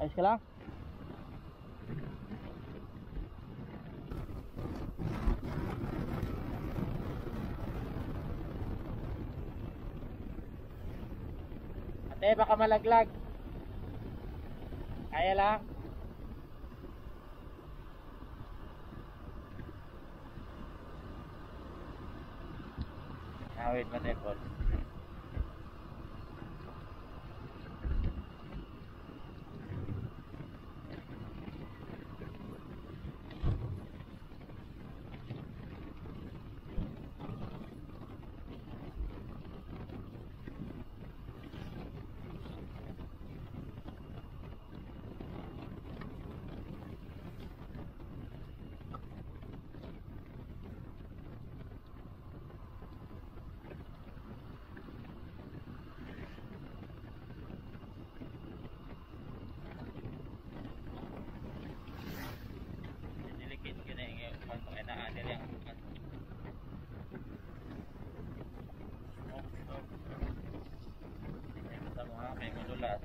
Ayos ka lang? Ate, baka malaglag. Kaya lang. Wait, matipod. May madulas.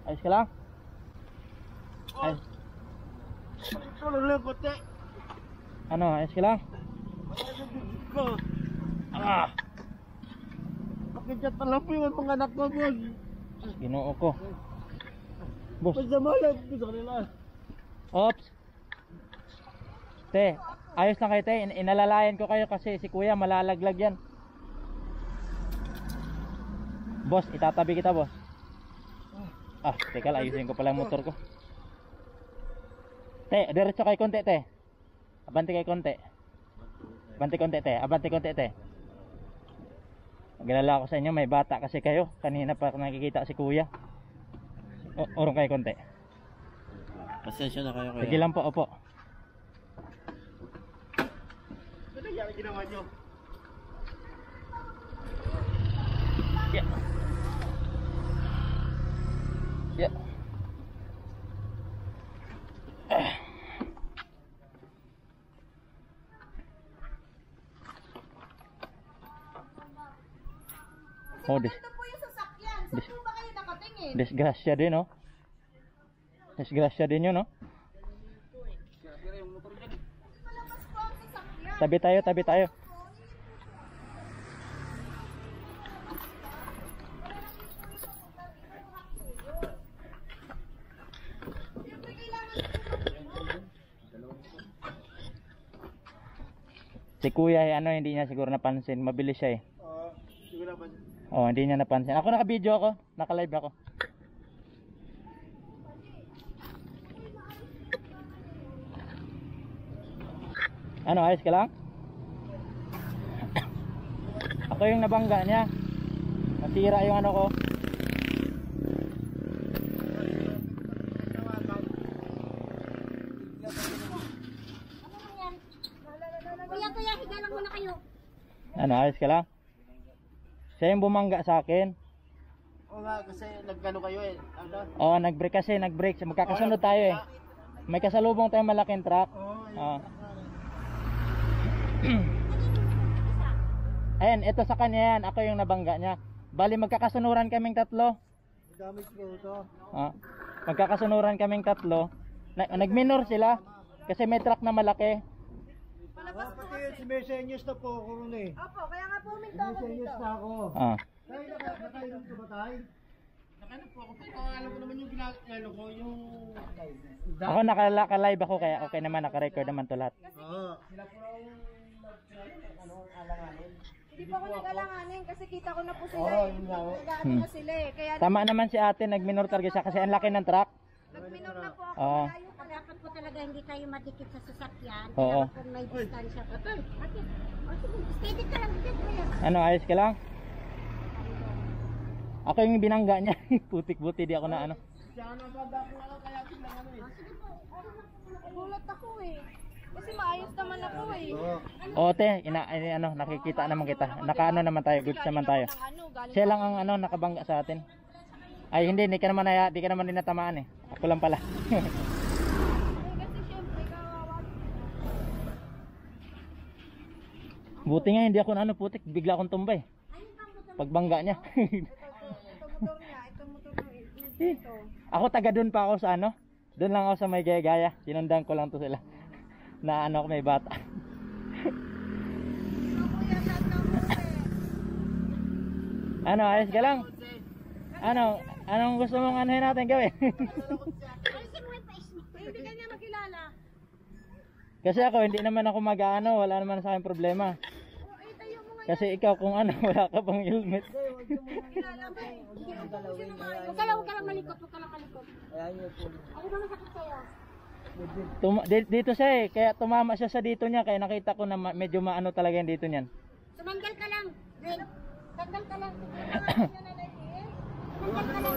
Ayos ka lang? Ayos. Ano, ayos ka lang? Pakichat pala po yung mga anak ko, boss. Ginoo ko. Boss. Masamalag ko sa kanila. Ops. Te, ayos lang kayo te. Inalalayan ko kayo kasi si kuya malalaglag yan. Boss, itatabi kita boss. Teka lang, ayusin ko pala ang motor ko. Te, diretso kay konti te. Abante kay konti. Abante konti te, abante konti te. Magalala ako sa inyo, may bata kasi kayo. Kanina pa nakikita si kuya. Urong kay konti. Pasensya na kayo kuya. Sige lang po, opo. Ano nangyari ginawa nyo? Yeah. Yeah. Oh, Ito po yung sasakyan. Saan po ba kayo nakatingin? Disgrasya din, no? Disgrasya din yun, no? Palabas po ang sasakyan. Tabi tayo, tabi tayo. Si kuya ano, hindi niya siguro napansin, mabilis siya eh. Siguro naman. Oh, hindi niya napansin. Ako naka-video ako, naka-live ako. Ano, ayos ka lang? Ako yung nabangga niya. Nasira yung ano ko. Kuya, higa lang muna kayo. Ano, ayos ka lang? Siya yung bumangga sa akin. Oo nga, kasi nagkano kayo eh. Ano? Oo, nag-brake kasi, nag-brake. Magkakasunod tayo eh. May kasalubong tayong malaking truck. Oo. Ayan, ito sa kanya yan. Ako yung nabangga niya. Bali, magkakasunuran kaming tatlo. Damage ko ito. Magkakasunuran kaming tatlo. Nag-minor sila. Kasi may truck na malaki. Pati si Mesenyos na po ako rin eh. Opo, kaya nga po uminto ako Mesenyos dito. na ako. Ah. Tayo nakainom ka ba tayo? Ako naka-live ako kaya okay naman, naka-record naman to lahat. Oo. Hindi pa ako nag-alanganin kasi kita ko na po sila Oo, eh. yun nga. Nag-ano na sila eh. Kaya Tama naman si ate, nag-minor talaga siya kasi ang laki ng truck. nag-minor na po ako. Oo. Malayo pa. Dapat po talaga hindi kayo madikit sa sasakyan. Oo. Dapat po may distansya po. Ate, steady ka lang dyan kuya. Ano, ayos ka lang? Ako yung binangga niya. Putik-buti, di ako na ano. Nagulat ako eh. Kasi maayos naman ako eh. Oo. O te, ano, nakikita naman kita. Nakaano naman tayo, goods naman tayo. Siya lang ang ano, nakabangga sa atin. Ay hindi, di ka naman din natamaan eh. Ako lang pala. Kasi syempre kawawa. Buti nga hindi ako na ano, putik, bigla akong tumbay. Pagbangga niya. Ito motor niya. Ito. Ako taga doon pa ako sa ano. Doon lang ako sa may gaya-gaya. Sinundan ko lang to sila. Na ano, may bata. Ano, ayos ka lang? Ano, anong gusto mong anuhin natin gawin? Hindi ka niya makilala. Kasi ako, hindi naman ako mag-ano, wala naman sa akin problema. Kasi ikaw kung ano, wala ka pang helmet. Kilala mo eh. Huwag ka lang malikot. Huwag ka lang malikot. Ano ba masakit sa'yo? Dito siya eh, kaya tumama siya sa dito niya, kaya nakita ko na medyo maano talaga yung dito niyan. Sumanggal ka lang. Red. Tanggal ka lang. Sumanggal ka lang.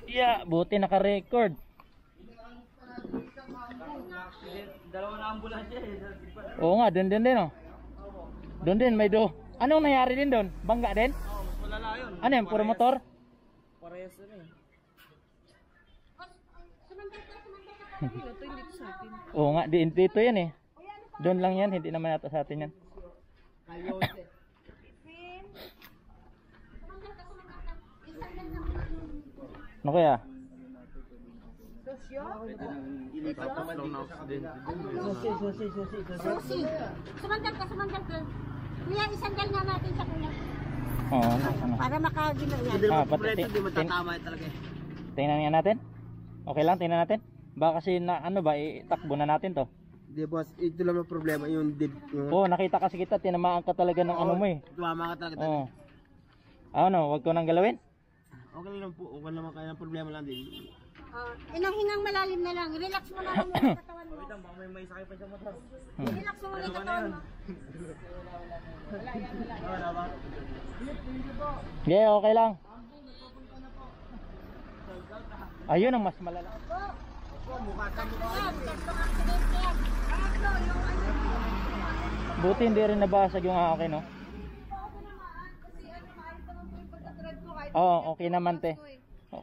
Yeah, buti naka-record. Oo nga, doon din oh. Doon din, may do. Anong nangyari din doon? Bangga din? Wala na yun. Ano yun, puro motor? Parehas na eh. Oo nga, dito yan eh. Doon lang yan, hindi naman yata sa atin yan. Ano kaya? Susi. Sumanggal ka. Kuya, isanggal nga natin sa kuya. Oo, ano. Para makaginaw yan. Hindi naman pati- kompleto, di matatama talaga eh. Tingnan nga natin. Okay lang, tingnan natin. Baka kasi na ano ba, itakbo na natin to. Di boss, ito lang ang problema, yung dip. Oo, nakita kasi kita, tinamaan ka talaga ng ano mo eh. Tumama ka talaga. Oo. Ano, wag ko nang galawin? Okay lang po, okay naman kaya ng problema lang din. Hinang malalim na lang. Relax mo na lang yung katawan mo. Baka may sakay pa sa motor. Relax mo muna yung katawan mo. Wala ba? Yeah, okay lang. Ayun ang mas malala. Buti hindi rin nabasag yung akin, no? Oo, okay naman, te.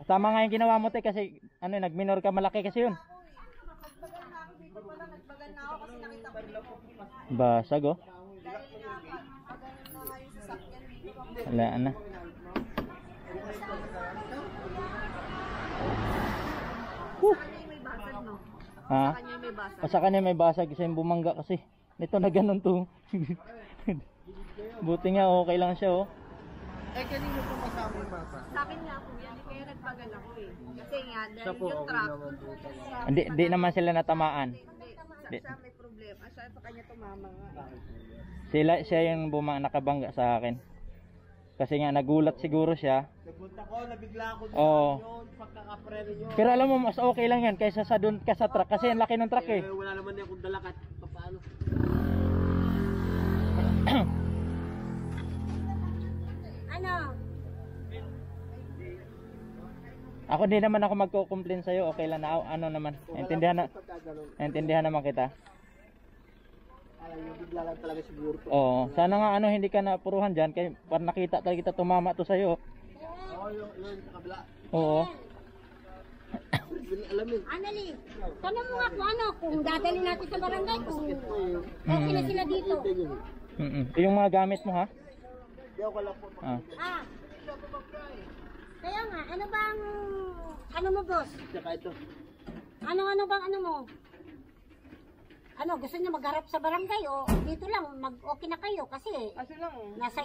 Tama nga yung ginawa mo, te, kasi ano, nag-minor ka, malaki kasi yun. Basag, oh. Wala na. Ha? O sa kanya may basag kasi yung bumangga kasi. Nito na ganun to. Buti nga okay lang siya, oh. Eh, kanino po kasama yung bata? Sa akin nga po yan, kaya nagbagal ako eh. Kasi nga, Siya po, okay naman po. Hindi naman sila natamaan. siya may problema. Siya sa kanya tumama nga. Siya yung nakabangga sa akin. Kasi nga nagulat siguro siya. Nagpunta ko, nabigla ako doon. Oo. Yun, pagkakapreno yun. Pero alam mo, mas okay lang yan kaysa sa doon ka sa truck. Kasi ang laki ng truck eh. Wala naman din akong dalakat. Paano? Ano? Ako din naman ako magko-complain sa'yo. Okay lang na ano naman. Intindihan naman kita. Ay, bigla lang talaga siguro. Oo. Sana nga ano hindi ka napuruhan dyan. Kaya para nakita talaga kita tumama to sa'yo. Oo, yun, sa kabila. Oo. Alamin. Anali, tanong mo nga kung ano, kung dadali natin sa barangay, kung okay na sila dito. Yung mga gamit mo ha? Di ako lang po. Ah. Kaya nga, ano bang, ano mo boss? Tsaka ito. Ano bang ano mo? Ano, gusto niyo magharap sa barangay o dito lang, mag-okay na kayo kasi Kaso lang, nasa